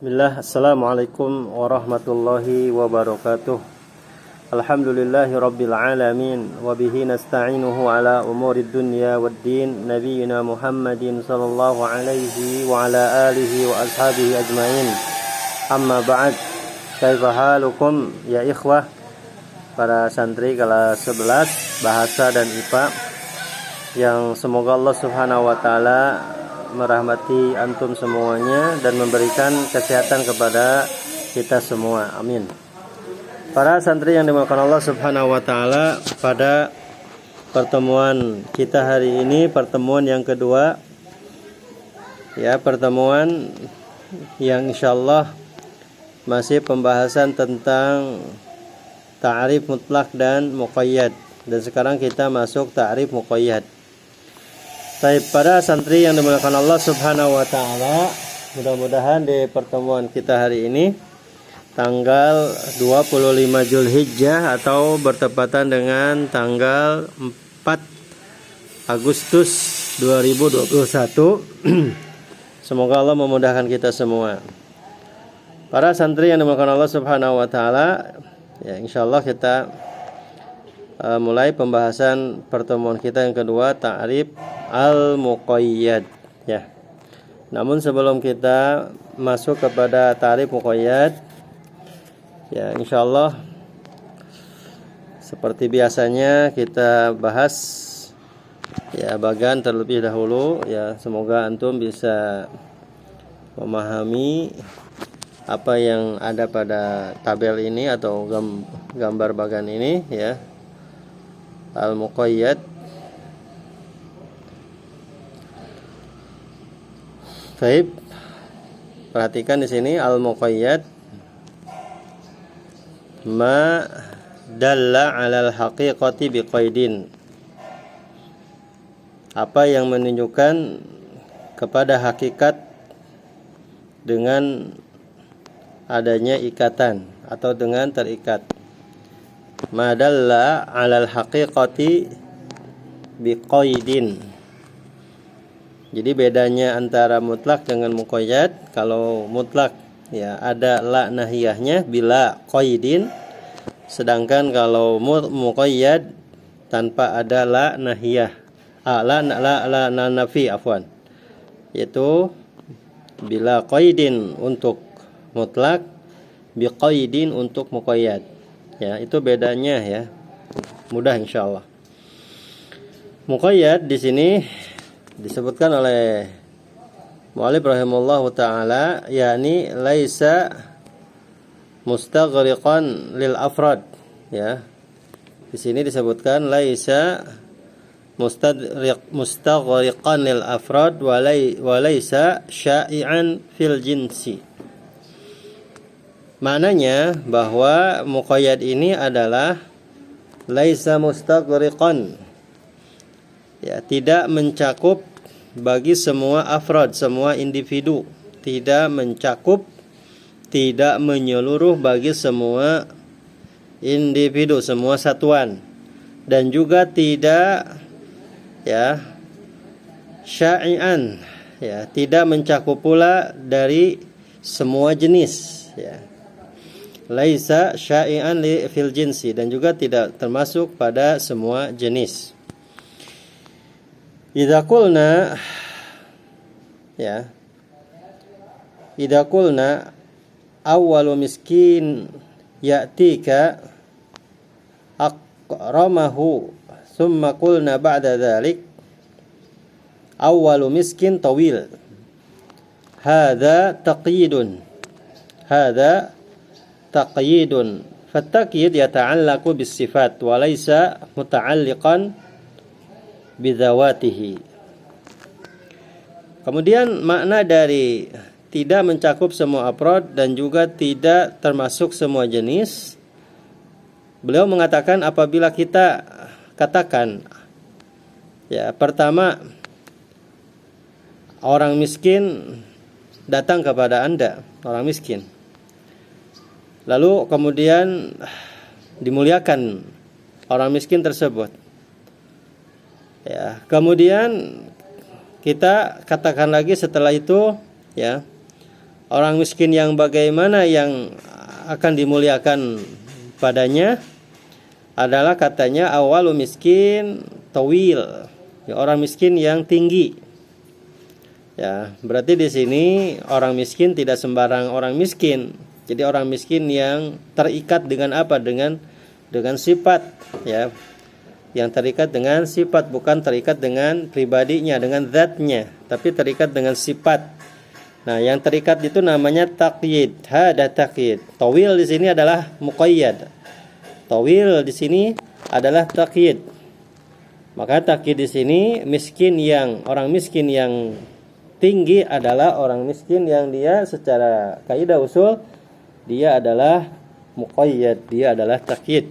Bismillah, Assalamualaikum warahmatullahi wabarakatuh. Alhamdulillahi rabbil alamin. Wabihi nasta'inuhu ala umurid dunya waddin. Nabiyyina Muhammadin sallallahu alaihi wa ala alihi wa ashabihi ajma'in. Amma ba'd. Kaifa halukum ya ikhwah? Para santri kelas 11 Bahasa dan IPA, yang semoga Allah subhanahu wa ta'ala merahmati antum semuanya dan memberikan kesehatan kepada kita semua. Amin. Para santri yang dimuliakan Allah subhanahu wa ta'ala, pada pertemuan kita hari ini, pertemuan yang kedua, ya, pertemuan yang insyaallah masih pembahasan tentang ta'rif mutlak dan muqayyad. Dan sekarang kita masuk ta'rif muqayyad. Baik, para santri yang dimuliakan Allah subhanahu wa ta'ala, mudah-mudahan di pertemuan kita hari ini tanggal 25 Zulhijjah atau bertepatan dengan tanggal 4 Agustus 2021 semoga Allah memudahkan kita semua. Para santri yang dimuliakan Allah subhanahu wa ta'ala, ya, insyaallah kita mulai pembahasan pertemuan kita yang kedua, ta'rif al-muqayyad, ya. Namun sebelum kita masuk kepada ta'rif muqayyad, ya, insyaallah seperti biasanya kita bahas, ya, bagan terlebih dahulu, ya. Semoga antum bisa memahami apa yang ada pada tabel ini atau gambar bagan ini, ya. Al-muqayyad. Baik, perhatikan di sini al-muqayyad ma dalla 'alal haqiqati biqaidin. Apa yang menunjukkan kepada hakikat dengan adanya ikatan atau dengan terikat. Ma dalla 'alal haqiqati biqaidin. Jadi bedanya antara mutlak dengan muqayyad, kalau mutlak, ya, ada la nahiyahnya bila qaidin, sedangkan kalau muqayyad tanpa ada la nahiyah, la nafi, afwan, yaitu bila qaidin untuk mutlak, biqaidin untuk muqayyad. Ya, itu bedanya, ya. Mudah insyaallah. Muqayyad di sini disebutkan oleh mu'allif rahimahullahu ta'ala, yakni laisa mustaghriqan lil afrad, ya. Di sini disebutkan laisa mustaghriqan lil afrad wa laisa sya'i'an fil jinsi. Maknanya bahwa muqayyad ini adalah laisa mustaghriqan, ya, tidak mencakup bagi semua afrad, semua individu, tidak mencakup, tidak menyeluruh bagi semua individu, semua satuan, dan juga tidak, ya, syai'an, ya, tidak mencakup pula dari semua jenis, ya. Laisa syai'an li fil jinsi, dan juga tidak termasuk pada semua jenis. Idza qulna, ya, idza qulna awwalu miskin ya'tika aqramahu thumma qulna ba'da dzalik awwalu miskin tawil, hadza taqyidun, fattaqyid yata'allaqu bis sifat wa laysa muta'alliqan bidzawatihi. Kemudian makna dari tidak mencakup semua afrad dan juga tidak termasuk semua jenis, beliau mengatakan apabila kita katakan, ya, pertama orang miskin datang kepada Anda, orang miskin, lalu kemudian dimuliakan orang miskin tersebut, ya, kemudian kita katakan lagi setelah itu, ya, Orang miskin yang bagaimana yang akan dimuliakan padanya adalah katanya awalu miskin tawil, ya, orang miskin yang tinggi. Ya, berarti di sini orang miskin tidak sembarang orang miskin. Jadi orang miskin yang terikat dengan apa? Dengan sifat, ya. Yang terikat dengan sifat, bukan terikat dengan pribadinya, dengan zatnya, tapi terikat dengan sifat. Nah, yang terikat itu namanya taqyid. Hada taqyid. Tawil di sini adalah muqayyad. Tawil di sini adalah taqyid. Maka taqyid di sini orang miskin yang tinggi adalah orang miskin yang dia secara kaidah usul dia adalah muqayyad, dia adalah taqyid.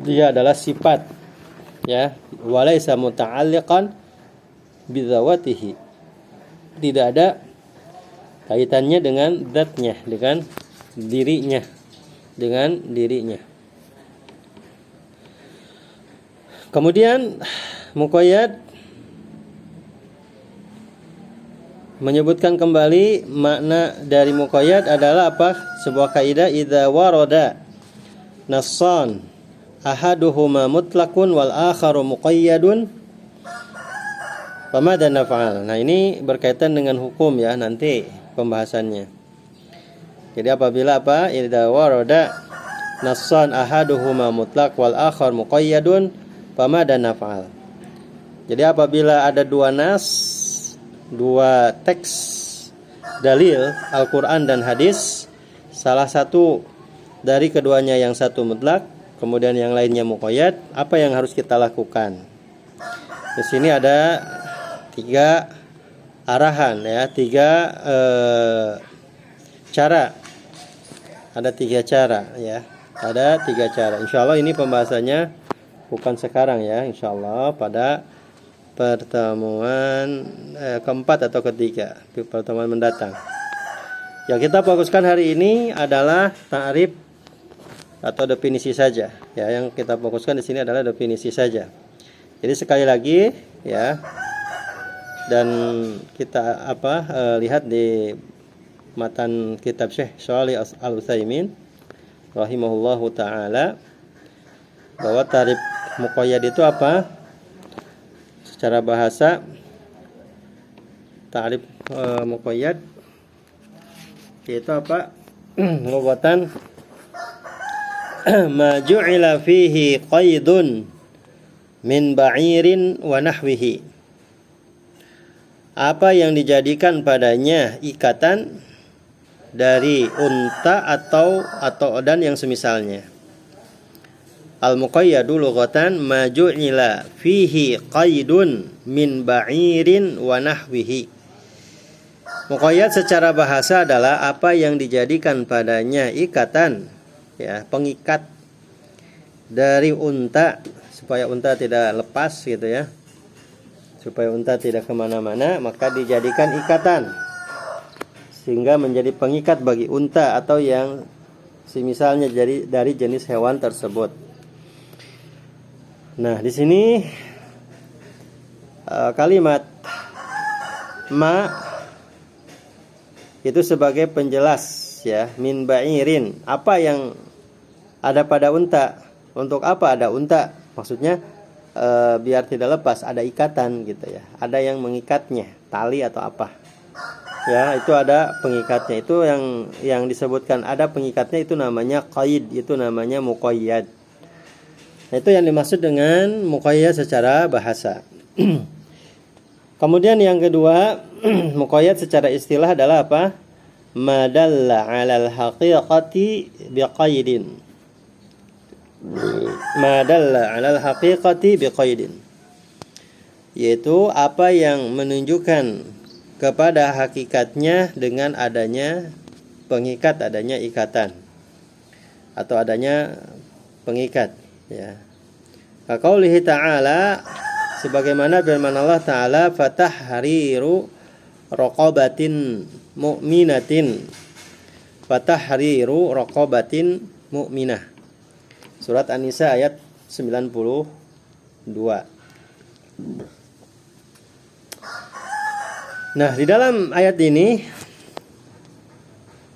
Dia adalah sifat, ya, walaysa muta'alliqan bidzawatihi. Tidak ada kaitannya dengan zatnya, dengan dirinya, Kemudian muqayyad menyebutkan kembali makna dari muqayyad adalah apa? Sebuah kaidah, idza warada nassan ahaduhuma mutlaqun wal akharu muqayyadun famada naf'al. Nah, ini berkaitan dengan hukum, ya, nanti pembahasannya. Jadi apabila apa? Idza warada nassan ahaduhuma mutlaq wal akhar muqayyadun famada naf'al. Jadi apabila ada dua teks dalil Al-Qur'an dan hadis, salah satu dari keduanya yang satu mutlak, kemudian yang lainnya muqayyad, apa yang harus kita lakukan? Di sini ada 3 arahan, ya, 3 cara. Ada 3 cara, ya. Ada 3 cara. Insyaallah ini pembahasannya bukan sekarang, ya. Insyaallah pada pertemuan keempat atau ketiga, pertemuan mendatang. Yang kita fokuskan hari ini adalah ta'rif atau definisi saja, ya. Yang kita fokuskan di sini adalah definisi saja. Jadi sekali lagi, ya, dan kita lihat di matan kitab Syekh Shalih Al-Utsaimin rahimahullahu taala bahwa ta'rif muqayyad itu apa? Secara bahasa, ta'rif muqayyad yaitu apa? Lughatan ma ju'ila fihi qaidun min ba'irin wa nahwihi. Apa yang dijadikan padanya ikatan dari unta atau dan yang semisalnya. Al-muqayyadu lughatan ma ju'ila fihi qaidun min ba'irin wa nahwihi. Muqayyad secara bahasa adalah apa yang dijadikan padanya ikatan, ya, pengikat dari unta, supaya unta tidak lepas, gitu, ya, supaya unta tidak kemana-mana, maka dijadikan ikatan sehingga menjadi pengikat bagi unta atau yang semisalnya dari jenis hewan tersebut. Nah, di sini kalimat ma itu sebagai penjelas, ya, min ba'irin, apa yang ada pada unta. Untuk apa ada unta? Maksudnya biar tidak lepas, ada ikatan, gitu, ya. Ada yang mengikatnya, tali atau apa. Ya, itu ada pengikatnya. Itu yang disebutkan ada pengikatnya, itu namanya qaid, itu namanya muqayyad. Nah, itu yang dimaksud dengan muqayyad secara bahasa. Kemudian yang kedua, muqayyad secara istilah adalah apa? Madalla 'alal haqiqati biqaidin. Madalla 'alal haqiqati biqaidin. Yaitu apa yang menunjukkan kepada hakikatnya dengan adanya pengikat, adanya ikatan atau adanya pengikat, ya. Qaulihi ta'ala, sebagaimana firman Allah Ta'ala, fatahriru raqabatin mu'minatin. Fatahriru raqabatin mu'minah. Surat An-Nisa ayat 92. Nah, di dalam ayat ini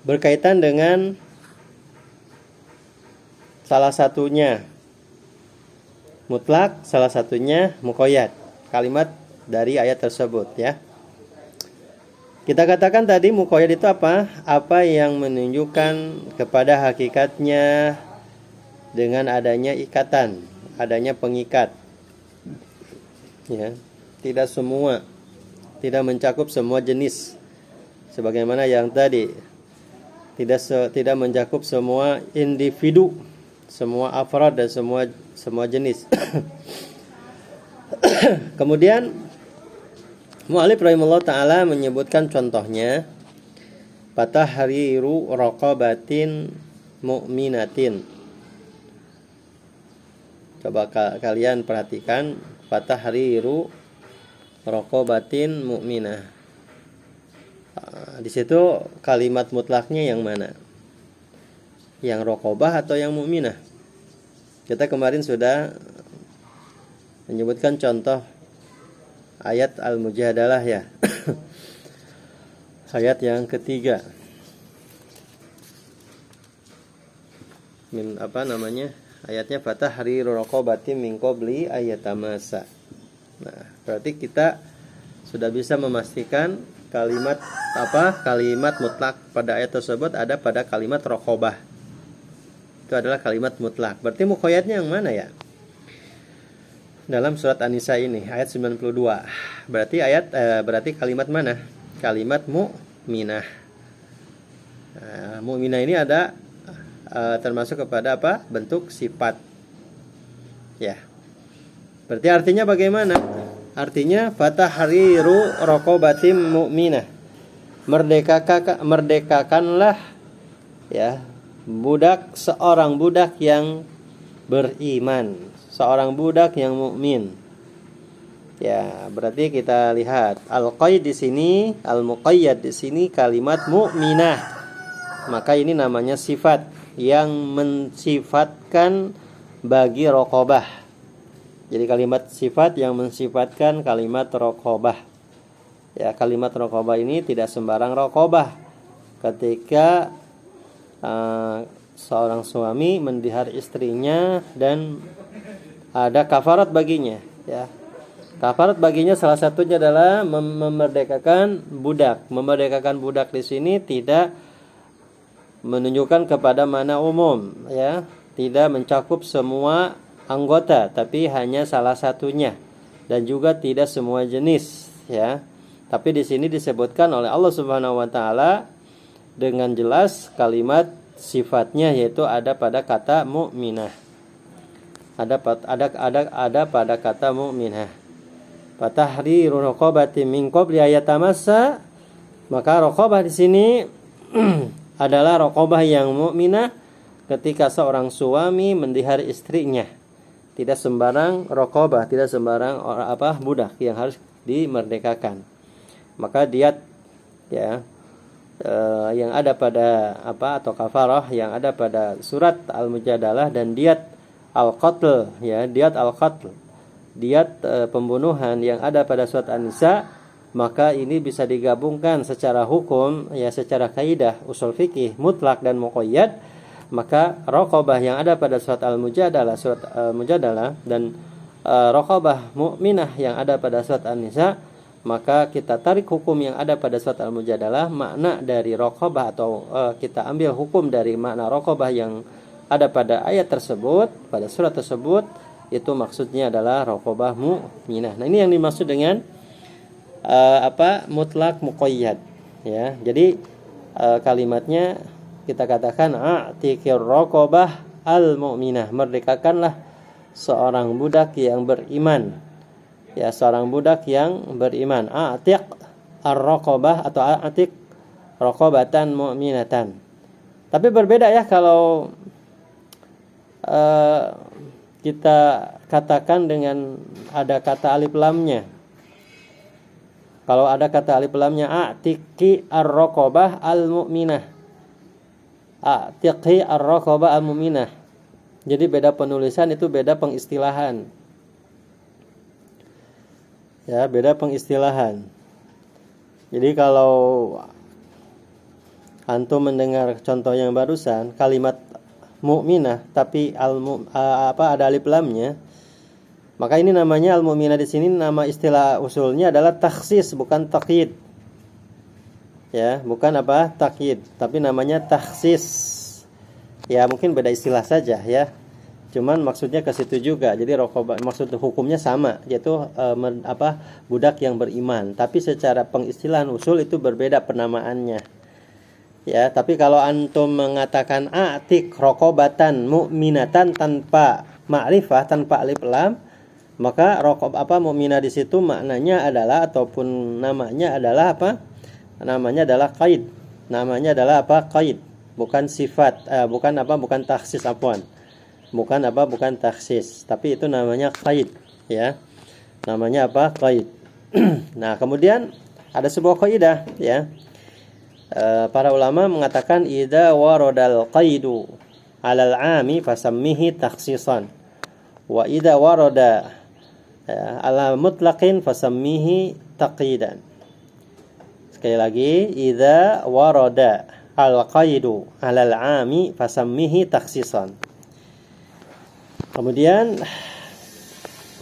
berkaitan dengan salah satunya mutlak, salah satunya muqayyad, kalimat dari ayat tersebut ya. Kita katakan tadi muqayyad itu apa? Apa yang menunjukkan kepada hakikatnya dengan adanya ikatan, adanya pengikat. Ya, tidak mencakup semua jenis. Sebagaimana yang tadi tidak mencakup semua individu, semua afrad dan semua jenis. Kemudian mu'allif rahimahullah ta'ala menyebutkan contohnya fatahriru raqabatin mu'minatin. Coba kalian perhatikan fatahriru raqabatin mu'minah. Di situ kalimat mutlaknya yang mana? Yang raqabah atau yang mu'minah? Kita kemarin sudah menyebutkan contoh ayat Al-Mujadalah ya. Ayat yang ketiga. Ayatnya fatahriru raqabatin min qabli ayatamasa. Nah, berarti kita sudah bisa memastikan kalimat mutlak pada ayat tersebut ada pada kalimat raqabah. Itu adalah kalimat mutlak. Berarti muqayyadnya yang mana ya? Dalam surat An-Nisa ini ayat 92. Berarti kalimat mana? Kalimat mu'minah. Mu'minah ini ada termasuk kepada apa? Bentuk sifat. Ya. Berarti artinya bagaimana? Artinya fatahriru raqabatin mu'minah. Merdekakanlah ya seorang budak yang beriman. Seorang budak yang mukmin. Ya, berarti kita lihat al-qaid di sini, al-muqayyad di sini kalimat mukminah. Maka ini namanya sifat yang mensifatkan bagi raqabah. Jadi kalimat sifat yang mensifatkan kalimat raqabah. Ya, kalimat raqabah ini tidak sembarang raqabah. Ketika seorang suami mendihar istrinya dan ada kafarat baginya ya. Kafarat baginya salah satunya adalah memerdekakan budak. Memerdekakan budak di sini tidak menunjukkan kepada makna umum ya, tidak mencakup semua anggota tapi hanya salah satunya dan juga tidak semua jenis ya. Tapi di sini disebutkan oleh Allah Subhanahu wa taala dengan jelas kalimat sifatnya, yaitu ada pada kata mukminah. Ada pada kata mukminah. Fatahriru raqabatin min qabli ayatamassa. Maka raqabah di sini adalah raqabah yang mukminah ketika seorang suami mendihari istrinya. Tidak sembarang raqabah, tidak sembarang budak yang harus dimerdekakan. Maka diat ya yang ada pada atau kafarah yang ada pada surat Al-Mujadalah dan diat al-qatl ya, diat al-qatl, diat pembunuhan yang ada pada surat An-Nisa, maka ini bisa digabungkan secara hukum ya, secara kaidah usul fikih mutlak dan muqayyad. Maka raqabah yang ada pada surat Al-Mujadalah, dan raqabah mukminah yang ada pada surat An-Nisa, maka kita tarik hukum yang ada pada surat Al-Mujadalah, makna dari raqabah atau kita ambil hukum dari makna raqabah yang ada pada ayat tersebut, pada surat tersebut, itu maksudnya adalah raqabah mu'minah. Nah, ini yang dimaksud dengan mutlak muqayyad ya. Jadi kalimatnya kita katakan a'tiqir raqabah al-mu'minah, merdekakanlah seorang budak yang beriman. Ya, seorang budak yang beriman. A'tiq ar-raqabah atau a'tiq raqabatan mu'minatan. Tapi berbeda ya kalau kita katakan dengan ada kata alif lamnya. Kalau ada kata alif lamnya, a'tiqi ar-raqabah al-mu'minah, a'tiqi ar-raqabah al-mu'minah. Jadi beda penulisan, itu beda pengistilahan. Ya, beda pengistilahan. Jadi kalau Antum mendengar contoh yang barusan, kalimat mukminah tapi ada alif lamnya, maka ini namanya al-mu'minah. Di sini nama istilah usulnya adalah takhsis, bukan taqyid. Ya, bukan taqyid, tapi namanya takhsis. Ya, mungkin beda istilah saja ya. Cuman maksudnya ke situ juga. Jadi raqabah maksud hukumnya sama, yaitu budak yang beriman. Tapi secara pengistilahan usul itu berbeda penamaannya. Ya, tapi kalau antum mengatakan a'tik raqabatan mu'minatan tanpa ma'rifah, tanpa alif lam, maka mukminah di situ maknanya adalah ataupun namanya adalah Namanya adalah qaid. Namanya adalah qaid, bukan sifat, bukan takhsis afwan. Bukan takhsis, tapi itu namanya qaid, ya. Namanya qaid. Nah, kemudian ada sebuah kaidah, ya. Para ulama mengatakan idza waradal qaidu 'alal 'ami fasammihi takhsisan wa idza warada 'ala mutlaqin fasammihi taqyidan. Sekali lagi, idza warada al qaidu 'alal 'ami fasammihi takhsisan. Kemudian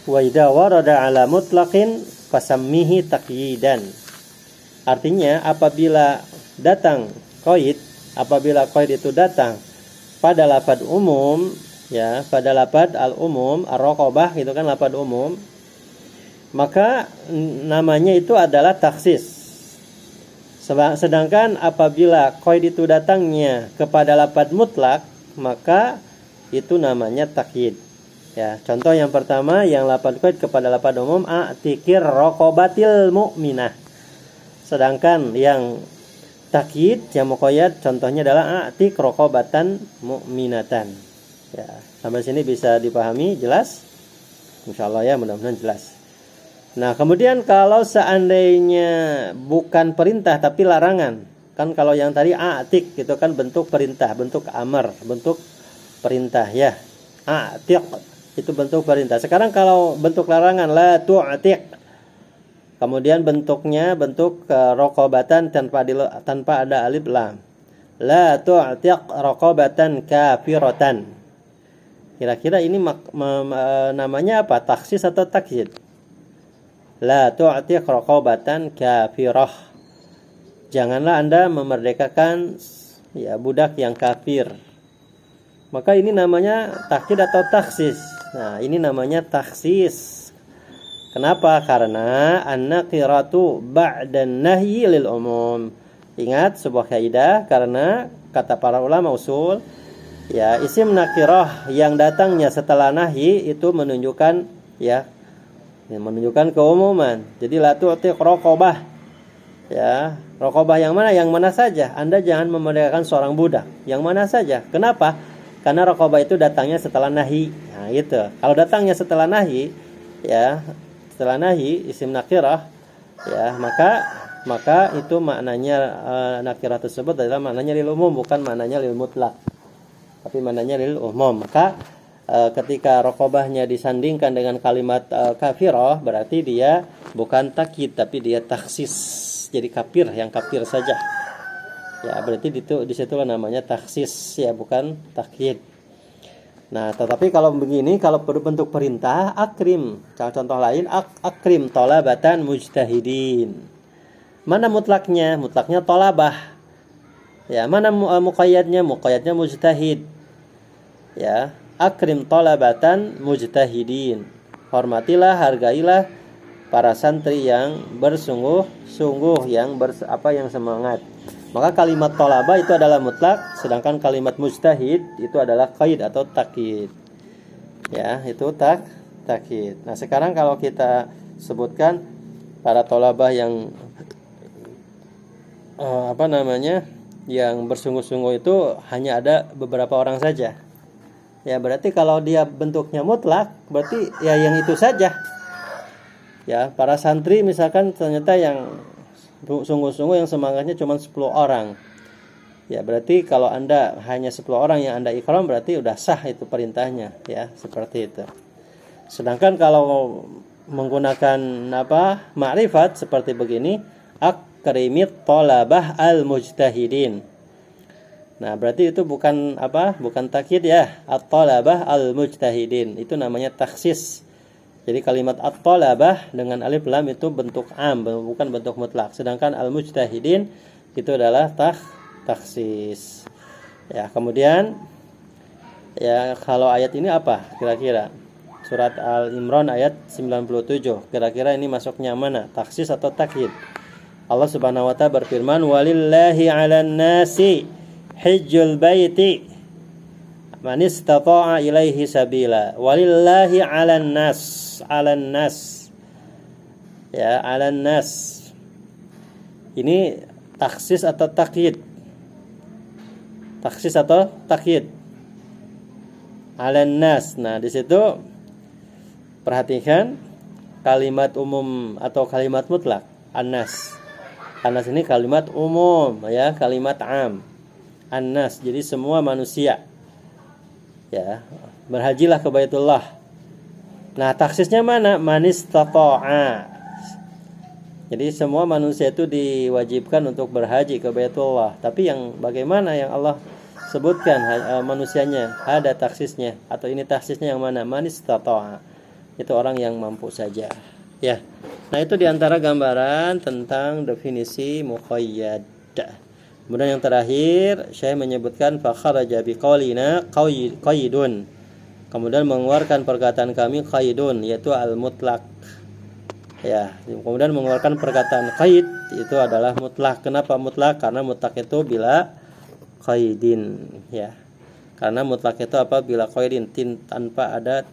wa idza warada 'ala mutlaqin fasammihi taqyidan. Artinya apabila qaid itu datang pada lafaz umum, ya, pada lafaz al-umum, ar-raqabah itu kan lafaz umum, maka namanya itu adalah takhsis. Sedangkan apabila qaid itu datangnya kepada lafaz mutlak, maka itu namanya takyid. Ya, contoh yang pertama yang lafaz qaid kepada lafaz umum, a'tikir raqabatil mu'minah. Sedangkan yang takyid yang muqayyad contohnya adalah a'tik raqabatan mu'minatan. Ya, sampai sini bisa dipahami jelas? Insyaallah ya, mudah-mudahan jelas. Nah, kemudian kalau seandainya bukan perintah tapi larangan, kan kalau yang tadi a'tik itu kan bentuk perintah, bentuk amar, bentuk perintah ya. A'tik itu bentuk perintah. Sekarang kalau bentuk larangan, la tu'tik, kemudian bentuknya bentuk raqabatan tanpa ada alif lam. La tu'tiq raqabatan kafiratan. Kira-kira ini namanya apa? Takhsis atau takyid? La tu'tiq raqabatan kafirah. Janganlah Anda memerdekakan ya budak yang kafir. Maka ini namanya takyid atau takhsis. Nah, ini namanya takhsis. Kenapa? Karena an-naqiratu ba'dan nahyi lil umum. Ingat sebuah kaidah, karena kata para ulama usul, ya, isim nakirah yang datangnya setelah nahi itu menunjukkan menunjukkan keumuman. Jadi la tu'tiq raqabah. Ya, raqabah yang mana? Yang mana saja. Anda jangan memerdekakan seorang budak. Yang mana saja. Kenapa? Karena raqabah itu datangnya setelah nahi. Nah, itu. Kalau datangnya setelah nahi, ya, setelah nahi isim nakirah, ya, maka itu maknanya nakirah tersebut adalah maknanya lil umum, bukan maknanya lil mutlak, tapi maknanya lil umum. Maka ketika raqabahnya disandingkan dengan kalimat kafirah, berarti dia bukan takyid tapi dia takhsis, jadi kafir, yang kafir saja. Ya, berarti disitulah namanya takhsis, ya, bukan takyid. Nah, tetapi kalau begini, kalau bentuk perintah, akrim. Contoh lain, akrim tolabatan mujtahidin. Mana mutlaknya? Mutlaknya tolabah. Ya, mana muqayyadnya? Muqayyadnya mujtahid. Ya, akrim tolabatan mujtahidin. Hormatilah, hargailah para santri yang bersungguh-sungguh, yang semangat. Maka kalimat tolaba itu adalah mutlak, sedangkan kalimat mujtahid itu adalah qaid atau takyid. Ya, itu takyid. Nah, sekarang kalau kita sebutkan para tolabah yang yang bersungguh-sungguh itu hanya ada beberapa orang saja. Ya, berarti kalau dia bentuknya mutlak, berarti ya yang itu saja. Ya, para santri misalkan ternyata yang sungguh-sungguh yang semangatnya cuma 10 orang. Ya, berarti kalau Anda hanya 10 orang yang Anda ikram, berarti udah sah itu perintahnya, ya, seperti itu. Sedangkan kalau menggunakan ma'rifat seperti begini, akrimit tolabah al-mujtahidin. Nah, berarti itu bukan apa? Bukan takyid ya. At-talabah al-mujtahidin. Itu namanya takhsis. Jadi kalimat at-talabah dengan alif lam itu bentuk am, bukan bentuk mutlak. Sedangkan al-mujtahidin itu adalah takhsis. Ya, kemudian ya kalau ayat ini apa kira-kira? Surat Al-Imran ayat 97. Kira-kira ini masuknya mana? Takhsis atau takyid? Allah Subhanahu wa taala berfirman, "Walillahi 'alan nasi hajjul baiti man istata'a ilaihi sabila." Walillahi 'alan nas. Ya, 'alan nas. Ini takhsis atau takyid? Takhsis atau takyid? 'Alan nas. Nah, di situ perhatikan kalimat umum atau kalimat mutlak. An-nas. An-nas ini kalimat umum ya, kalimat am. An-nas, jadi semua manusia. Ya, berhajilah ke Baitullah. Nah, taksisnya mana? Manistata'a. Jadi semua manusia itu diwajibkan untuk berhaji ke Baitullah. Tapi yang bagaimana yang Allah sebutkan manusianya? Ada taksisnya atau ini taksisnya yang mana? Manistata'a. Itu orang yang mampu saja. Ya. Nah, itu diantara gambaran tentang definisi muqayyad. Kemudian yang terakhir, saya menyebutkan fa kharaja biqaulina qaidun. Kemudian mengeluarkan perkataan kami qaidun, yaitu al-mutlaq. Ya, kemudian mengeluarkan perkataan qaid itu adalah mutlak. Kenapa mutlak? Karena mutlak itu bila qaidin, ya. Karena mutlak itu apa? Bila qaidin, tanpa ada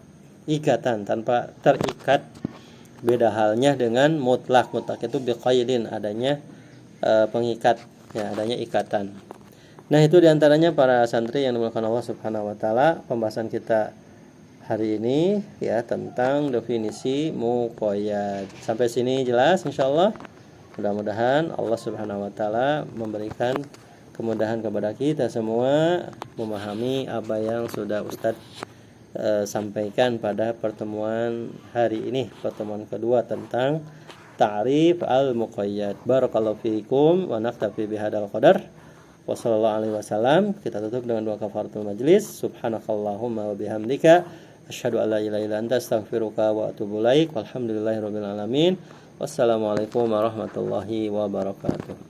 ikatan, tanpa terikat. Beda halnya dengan mutlak. Mutlak itu biqaidin, adanya pengikat, ya, adanya ikatan. Nah, itu diantaranya para santri yang dimuliakan Allah Subhanahu wa taala, pembahasan kita hari ini ya tentang definisi muqayyad. Sampai sini jelas insyaallah. Mudah-mudahan Allah Subhanahu wa taala memberikan kemudahan kepada kita semua memahami apa yang sudah Ustadz sampaikan pada pertemuan hari ini, pertemuan kedua tentang ta'rif al-muqayyad. Barakallahu fiikum wa naktafi bihadzal qadar. Wassallallahu alaihi wasallam. Kita tutup dengan doa kafaratul majlis. Subhanakallahumma wa bihamdika asyhadu an la ilaha illa anta astaghfiruka wa atubu ilaik. Walhamdulillahirabbil alamin. Wassalamualaikum warahmatullahi wabarakatuh.